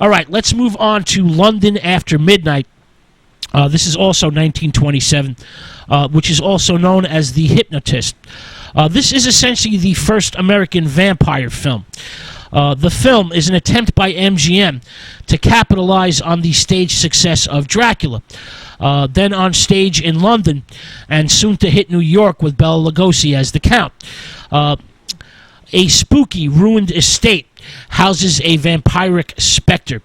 All right, let's move on to London After Midnight. This is also 1927, which is also known as The Hypnotist. This is essentially the first American vampire film. The film is an attempt by MGM to capitalize on the stage success of Dracula, then on stage in London, and soon to hit New York with Bela Lugosi as the Count. A spooky, ruined estate houses a vampiric specter.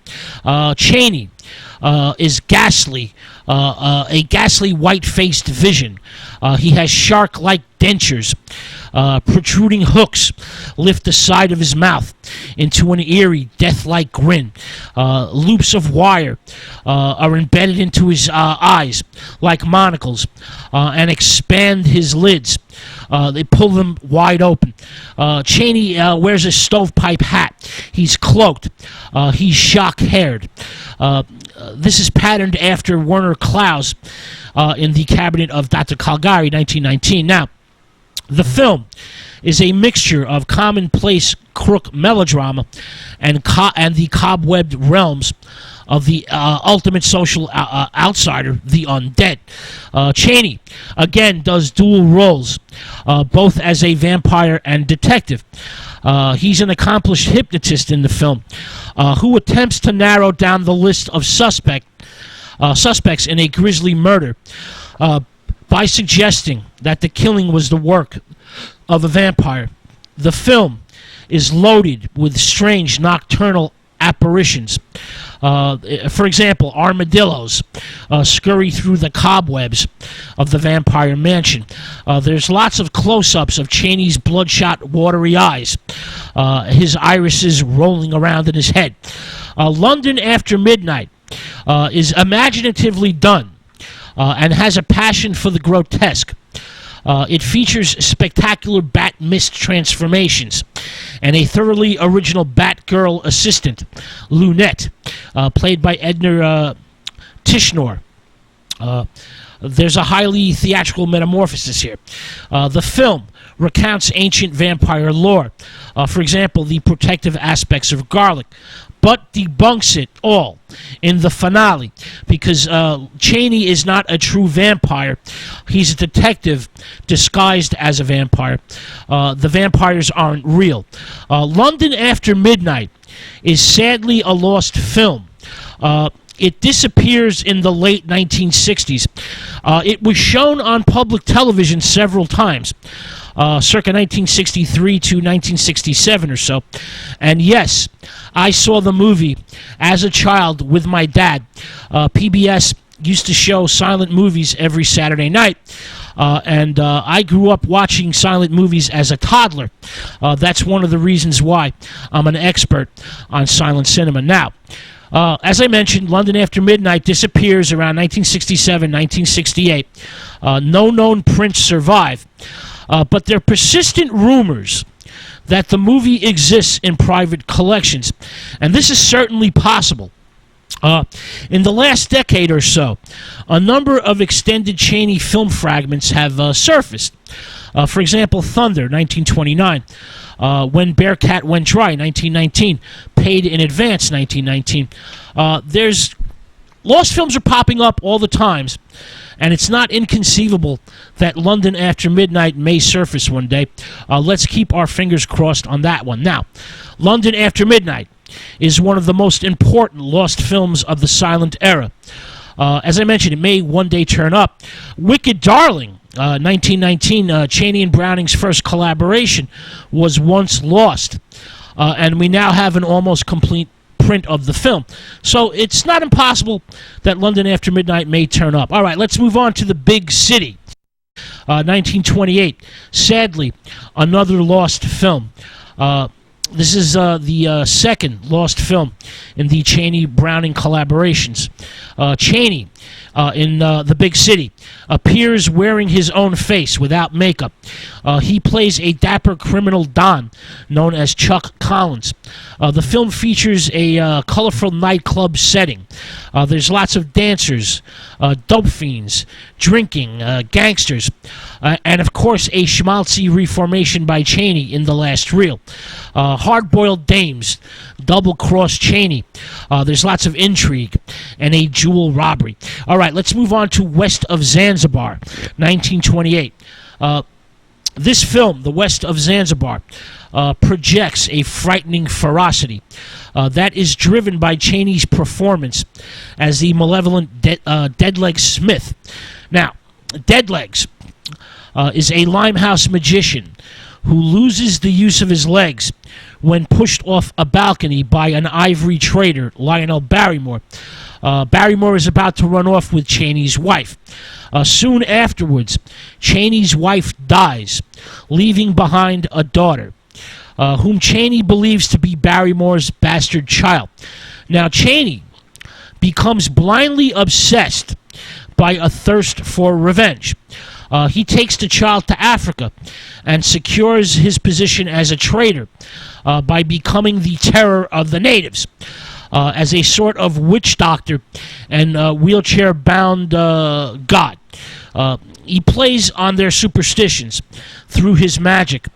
Chaney is ghastly, a ghastly white-faced vision. He has shark-like dentures. Protruding hooks lift the side of his mouth into an eerie, death-like grin. Loops of wire are embedded into his eyes like monocles and expand his lids. They pull them wide open. Chaney wears a stovepipe hat. He's cloaked. He's shock-haired. This is patterned after Werner Klaus in The Cabinet of Dr. Caligari, 1919. Now, the film is a mixture of commonplace crook melodrama and the cobwebbed realms of the ultimate social outsider, the undead. Chaney, again, does dual roles, both as a vampire and detective. He's an accomplished hypnotist in the film who attempts to narrow down the list of suspects in a grisly murder by suggesting that the killing was the work of a vampire. The film is loaded with strange nocturnal apparitions. For example, armadillos scurry through the cobwebs of the vampire mansion. There's lots of close-ups of Chaney's bloodshot, watery eyes, his irises rolling around in his head. London After Midnight is imaginatively done and has a passion for the grotesque. It features spectacular bat mist transformations and a thoroughly original Batgirl assistant, Lunette, played by Edna Tishnor. There's a highly theatrical metamorphosis here. The film recounts ancient vampire lore, for example, the protective aspects of garlic, but debunks it all in the finale because Chaney is not a true vampire. He's a detective disguised as a vampire. The vampires aren't real. London After Midnight is sadly a lost film. It disappears in the late 1960s. It was shown on public television several times, circa 1963 to 1967 or so. And yes, I saw the movie as a child with my dad. PBS used to show silent movies every Saturday night. And I grew up watching silent movies as a toddler. That's one of the reasons why I'm an expert on silent cinema. Now, as I mentioned, London After Midnight disappears around 1967, 1968. No known prints survive, but there are persistent rumors that the movie exists in private collections, and this is certainly possible. In the last decade or so, a number of extended Chaney film fragments have surfaced. For example, Thunder, 1929. When Bearcat Went Dry, 1919. Paid in Advance, 1919. Lost films are popping up all the times, and it's not inconceivable that London After Midnight may surface one day. Let's keep our fingers crossed on that one. Now, London After Midnight is one of the most important lost films of the silent era. As I mentioned, it may one day turn up. Wicked Darling, 1919, Chaney and Browning's first collaboration, was once lost, and we now have an almost complete print of the film. So it's not impossible that London After Midnight may turn up. All right, let's move on to The Big City, 1928. Sadly, another lost film. This is the second lost film in the Chaney-Browning collaborations. Chaney, in The Big City, appears wearing his own face without makeup. He plays a dapper criminal Don known as Chuck Collins. The film features a colorful nightclub setting. There's lots of dancers, dope fiends, drinking, gangsters, and of course a schmaltzy reformation by Chaney in the last reel. Hard-boiled dames double-cross Chaney. There's lots of intrigue and a jewel robbery. All right, let's move on to West of Zanzibar, 1928. This film, The West of Zanzibar, projects a frightening ferocity that is driven by Chaney's performance as the malevolent Deadleg Smith. Now, Deadlegs is a Limehouse magician who loses the use of his legs when pushed off a balcony by an ivory trader, Lionel Barrymore. Barrymore is about to run off with Chaney's wife. Soon afterwards, Chaney's wife dies, leaving behind a daughter, whom Chaney believes to be Barrymore's bastard child. Now, Chaney becomes blindly obsessed by a thirst for revenge. He takes the child to Africa and secures his position as a trader by becoming the terror of the natives. As a sort of witch doctor and wheelchair-bound god. He plays on their superstitions through his magic,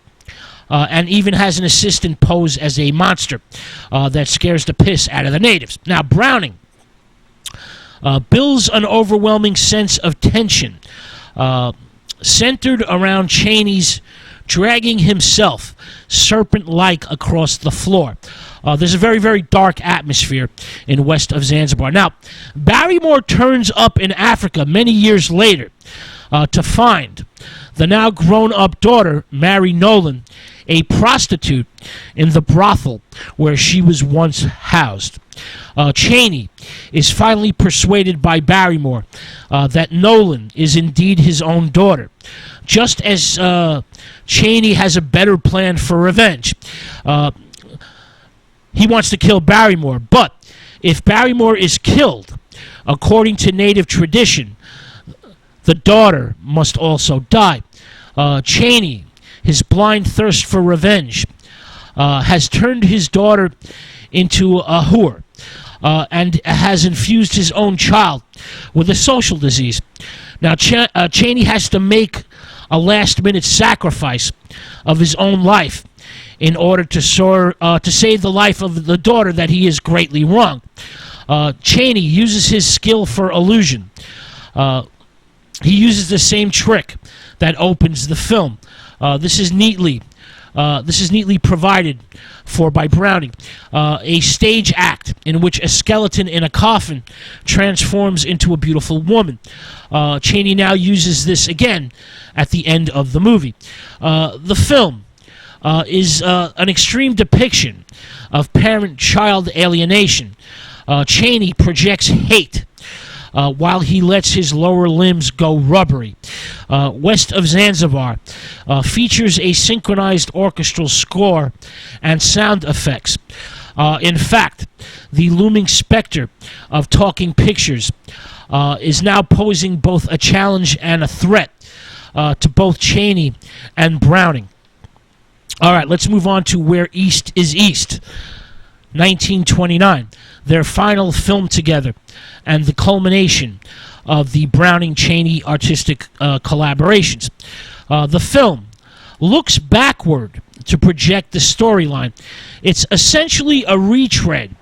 and even has an assistant pose as a monster that scares the piss out of the natives. Now, Browning builds an overwhelming sense of tension centered around Chaney's dragging himself serpent-like across the floor. There's a very, very dark atmosphere in West of Zanzibar. Now, Barrymore turns up in Africa many years later to find the now grown-up daughter, Mary Nolan, a prostitute in the brothel where she was once housed. Chaney is finally persuaded by Barrymore that Nolan is indeed his own daughter. Just as Chaney has a better plan for revenge. He wants to kill Barrymore, but if Barrymore is killed, according to native tradition, the daughter must also die. Chaney, his blind thirst for revenge, has turned his daughter into a whore and has infused his own child with a social disease. Now, Chaney has to make a last-minute sacrifice of his own life in order to save the life of the daughter that he is greatly wronged. Chaney uses his skill for illusion. He uses the same trick that opens the film. This is neatly provided for by Browning. A stage act in which a skeleton in a coffin transforms into a beautiful woman. Chaney now uses this again at the end of the movie. The film is an extreme depiction of parent-child alienation. Chaney projects hate while he lets his lower limbs go rubbery. West of Zanzibar features a synchronized orchestral score and sound effects. In fact, the looming specter of talking pictures is now posing both a challenge and a threat to both Chaney and Browning. All right, let's move on to Where East is East, 1929, their final film together and the culmination of the Browning-Chaney artistic collaborations. The film looks backward to project the storyline. It's essentially a retread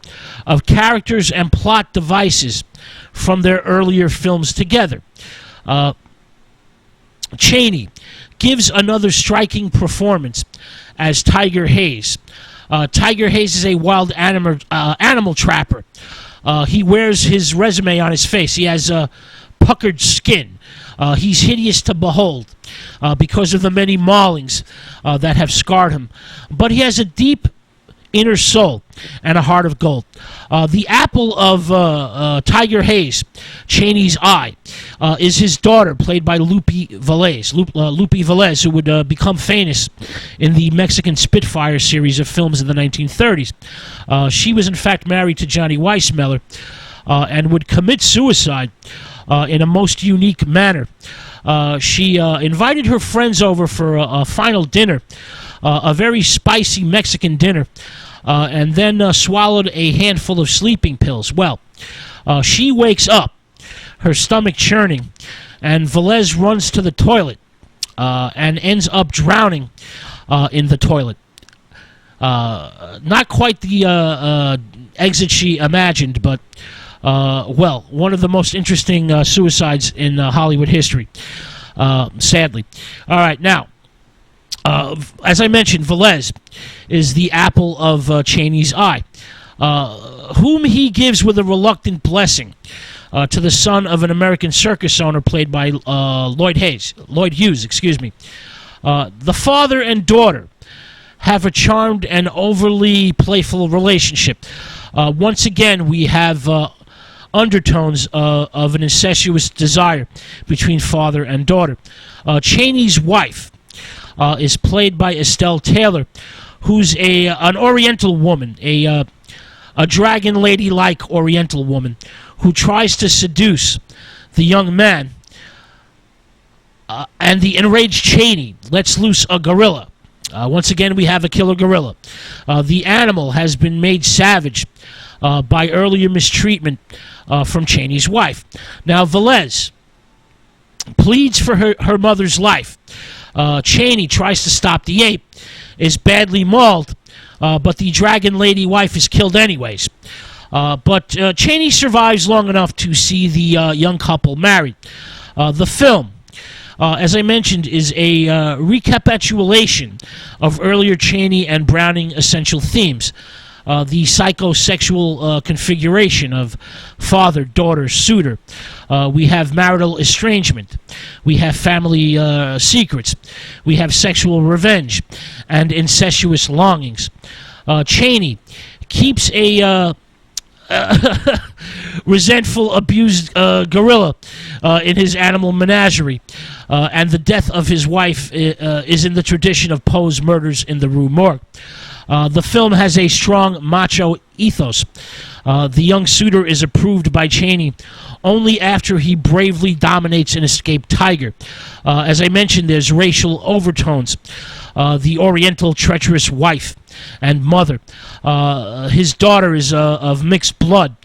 of characters and plot devices from their earlier films together. Chaney gives another striking performance as Tiger Hayes. Tiger Hayes is a wild animal trapper. He wears his resume on his face. He has a puckered skin. He's hideous to behold because of the many maulings that have scarred him. But he has a deep inner soul and a heart of gold. The apple of Tiger Hayes, Chaney's eye, is his daughter, played by Lupe Velez, who would become famous in the Mexican Spitfire series of films in the 1930s. She was in fact married to Johnny Weissmuller and would commit suicide in a most unique manner. She invited her friends over for a final dinner, a very spicy Mexican dinner, and then swallowed a handful of sleeping pills. Well, she wakes up, her stomach churning, and Velez runs to the toilet and ends up drowning in the toilet. Not quite the exit she imagined, but well, one of the most interesting suicides in Hollywood history, sadly. All right, now, as I mentioned, Velez is the apple of Chaney's eye, whom he gives with a reluctant blessing to the son of an American circus owner played by Lloyd Hughes, excuse me. The father and daughter have a charmed and overly playful relationship. Once again, we have undertones of an incestuous desire between father and daughter. Chaney's wife is played by Estelle Taylor, who's an Oriental woman, a dragon lady-like Oriental woman who tries to seduce the young man, and the enraged Chaney lets loose a gorilla. Once again, we have a killer gorilla. The animal has been made savage by earlier mistreatment from Chaney's wife. Now, Velez pleads for her mother's life. Chaney tries to stop the ape, is badly mauled, but the dragon lady wife is killed anyways. But Chaney survives long enough to see the young couple married. The film, as I mentioned, is a recapitulation of earlier Chaney and Browning essential themes. The psychosexual configuration of father-daughter suitor. We have marital estrangement. We have family secrets. We have sexual revenge and incestuous longings. Chaney keeps a resentful, abused gorilla in his animal menagerie, and the death of his wife is in the tradition of Poe's murders in the Rue Morgue. The film has a strong macho ethos. The young suitor is approved by Chaney only after he bravely dominates an escaped tiger. As I mentioned, there's racial overtones. The Oriental treacherous wife and mother. His daughter is of mixed blood.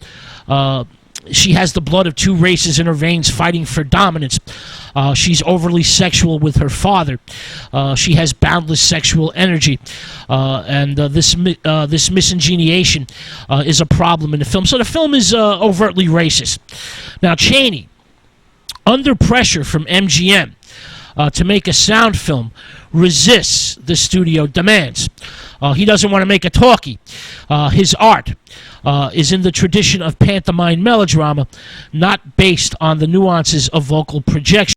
She has the blood of two races in her veins fighting for dominance. She's overly sexual with her father. She has boundless sexual energy. And this miscegenation is a problem in the film. So the film is overtly racist. Now, Chaney, under pressure from MGM to make a sound film, resists the studio demands. He doesn't want to make a talkie. His art is in the tradition of pantomime melodrama, not based on the nuances of vocal projection.